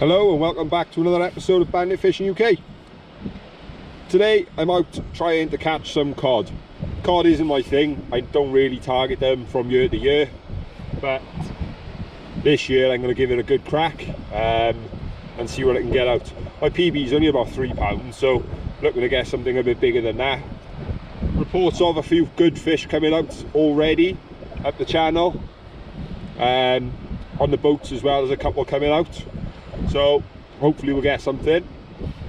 Hello and welcome back to another episode of Bandit Fishing UK. Today I'm out trying to catch some cod. Cod isn't my thing, I don't really target them from year to year, but this year I'm going to give it a good crack and see what I can get out. My PB is only about £3, so looking to get something a bit bigger than that. Reports of a few good fish coming out already up the channel, on the boats as well. There's a couple coming out, so hopefully we'll get something.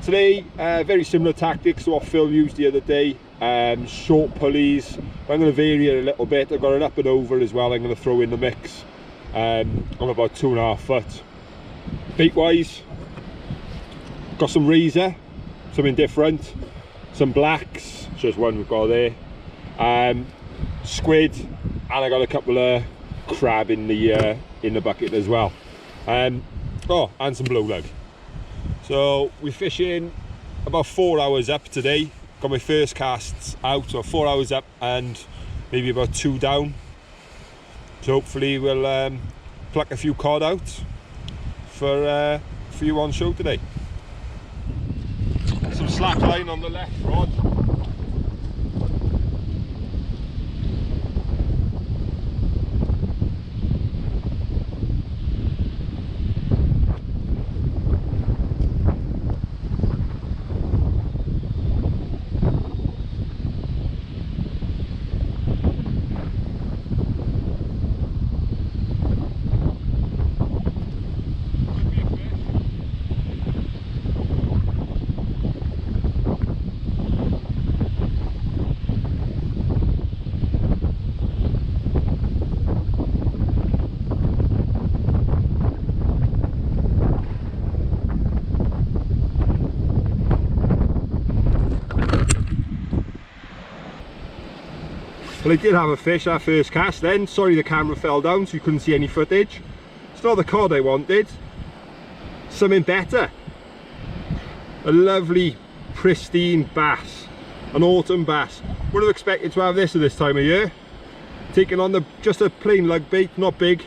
Today, very similar tactics to what Phil used the other day. Short pulleys. I'm going to vary it a little bit. I've got an up and over as well I'm going to throw in the mix. I'm about 2.5 foot. Bait wise, got some razor, something different, some blacks, just one we've got there, squid, and I got a couple of crab in the bucket as well. Oh, and some blow lug. So we're fishing about 4 hours up today. Got my first casts out, so 4 hours up and maybe about 2 down. So hopefully we'll pluck a few cod out for you on show today. Some slack line on the left rod. Well, I did have a fish that first cast then. Sorry the camera fell down so you couldn't see any footage. It's not the cod I wanted. Something better. A lovely pristine bass. An autumn bass. Would have expected to have this at this time of year. Taking on just a plain lug bait, not big.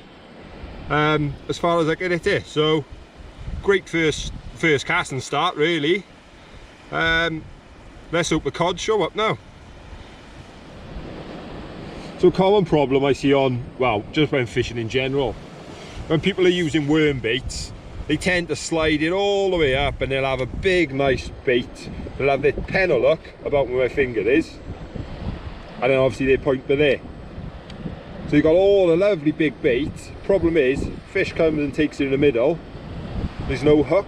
As far as I can hit it. So great first cast and start really. Let's hope the cod show up now. So a common problem I see just when fishing in general, when people are using worm baits, they tend to slide it all the way up and they'll have a big nice bait. They'll have their pennel look about where my finger is, and then obviously they point to there. So you've got all the lovely big bait. Problem is, fish comes and takes it in the middle, there's no hook.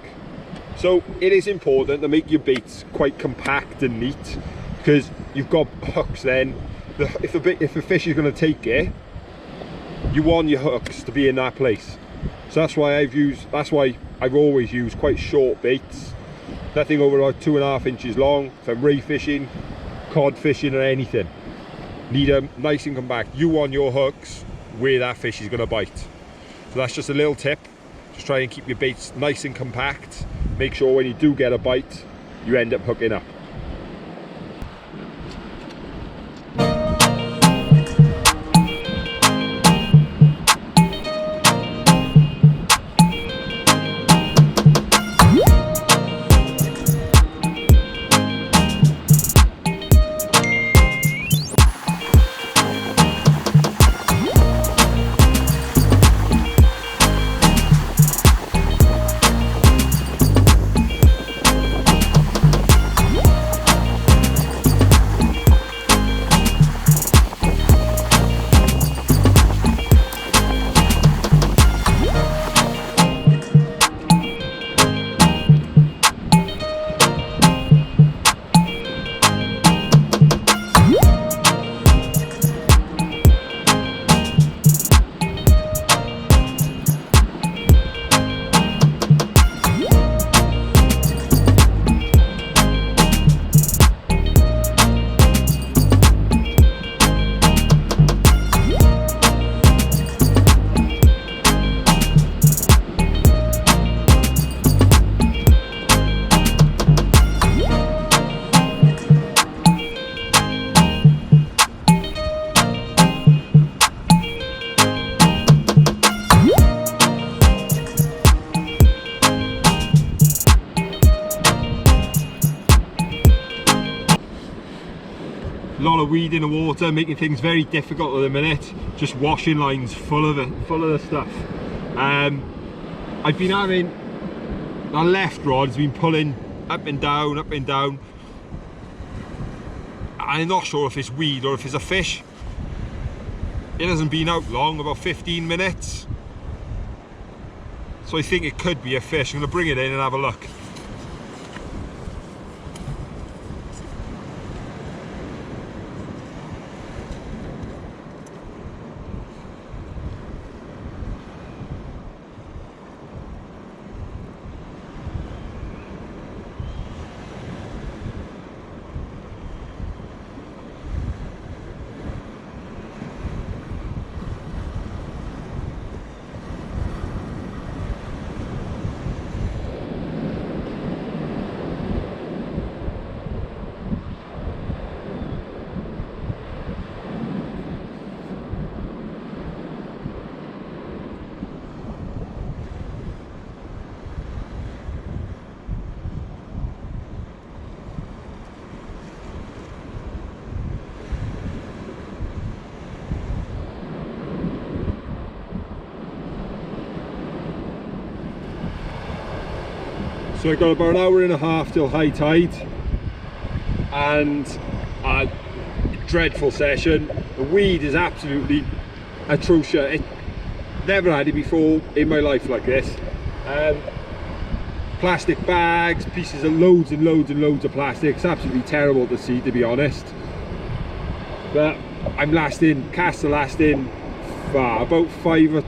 So it is important to make your baits quite compact and neat, because you've got hooks then. If the fish is going to take it, you want your hooks to be in that place. So that's why I've always used quite short baits, nothing over about 2.5 inches long. If I'm ray fishing, cod fishing, or anything, need them nice and compact. You want your hooks where that fish is going to bite. So that's just a little tip. Just try and keep your baits nice and compact. Make sure when you do get a bite, you end up hooking up. A lot of weed in the water, making things very difficult at the minute. Just washing lines full of the stuff. I've been having, our left rod's been pulling up and down, up and down. I'm not sure if it's weed or if it's a fish. It hasn't been out long, about 15 minutes. So I think it could be a fish. I'm going to bring it in and have a look. So I've got about an hour and a half till high tide, and a dreadful session. The weed is absolutely atrocious. Never had it before in my life like this. Plastic bags, pieces of loads and loads and loads of plastic. It's absolutely terrible to see, to be honest. But I'm casts are lasting about 5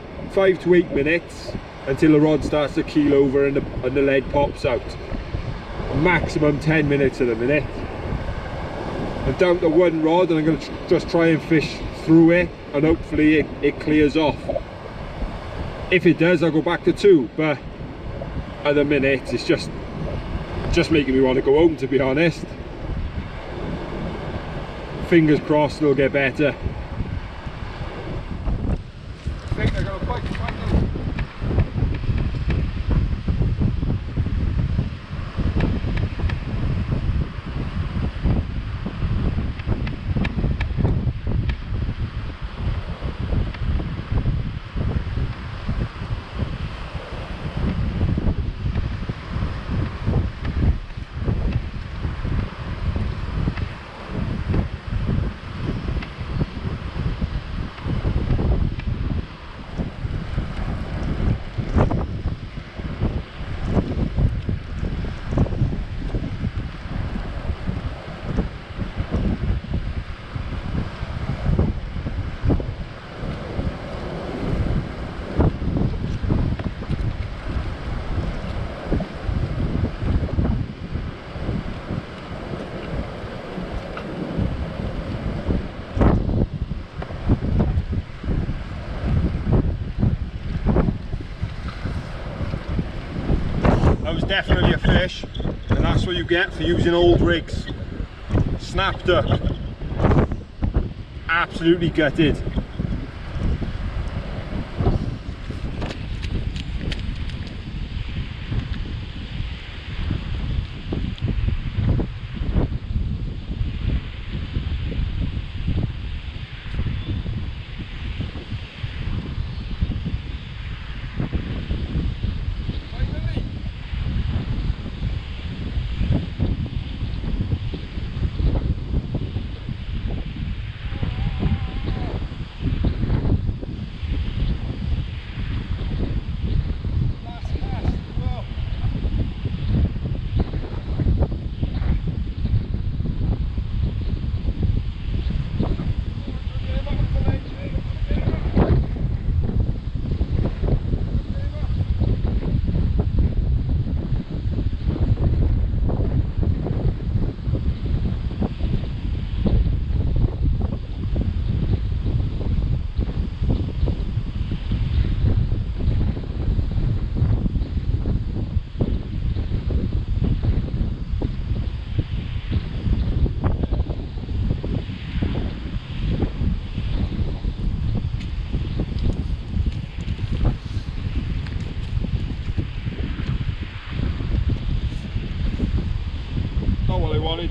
to 8 minutes until the rod starts to keel over and the lead pops out. Maximum 10 minutes at a minute. I'm down to one rod and I'm going to just try and fish through it, and hopefully it clears off. If it does, I'll go back to 2, but at the minute it's just making me want to go home, to be honest. Fingers crossed it'll get better. I think they're going to fight. Definitely a fish, and that's what you get for using old rigs. Snapped up, absolutely gutted.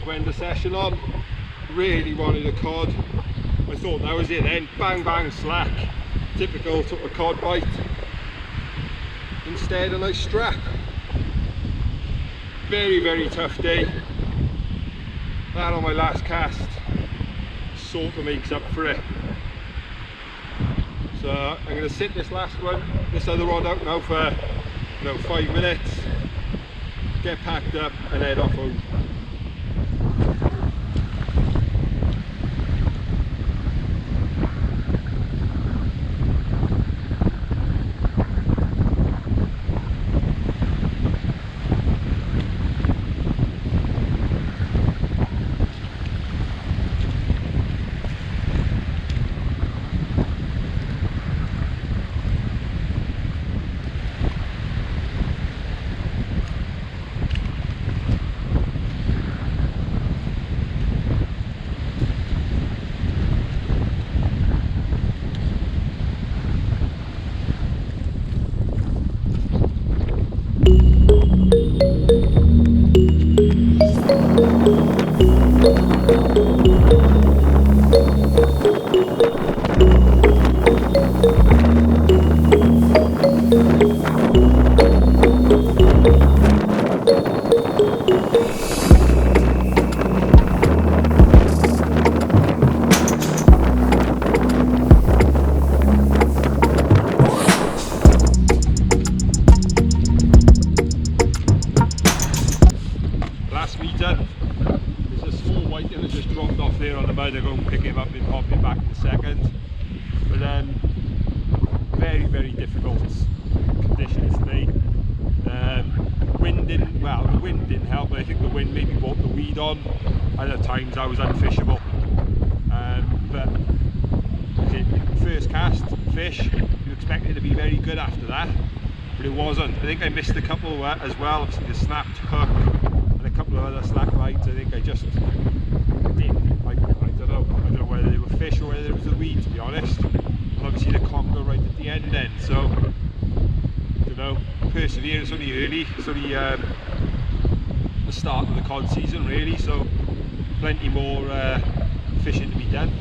To end the session on. really wanted a cod. I thought that was it then. Bang bang slack, typical sort of cod bite. Instead a nice strap. Very, very tough day. That on my last cast sort of makes up for it. So I'm going to sit this last one, this other rod out now for 5 minutes, get packed up and head off home. There's a small white that just dropped off there on the mud. I go and pick him up and pop him back in a second. But very, very difficult conditions today. The wind didn't help, but I think the wind maybe brought the weed on, and at times I was unfishable. But first cast, fish, you expect it to be very good after that, but it wasn't. I think I missed a couple as well, obviously the snapped hook and a couple of other slack lines. I think I just didn't, I don't know whether they were fish or whether it was the weed, to be honest. And obviously the conga right at the end then, so I don't know, persevere. It's only early, it's only the start of the cod season really, so plenty more fishing to be done.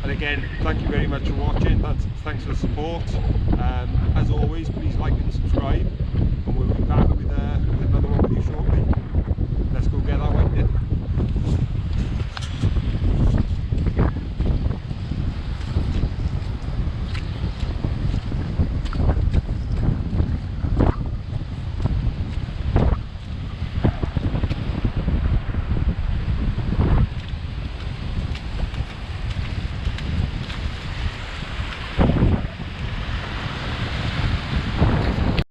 And again, thank you very much for watching. Thanks for the support. As always, please like and subscribe.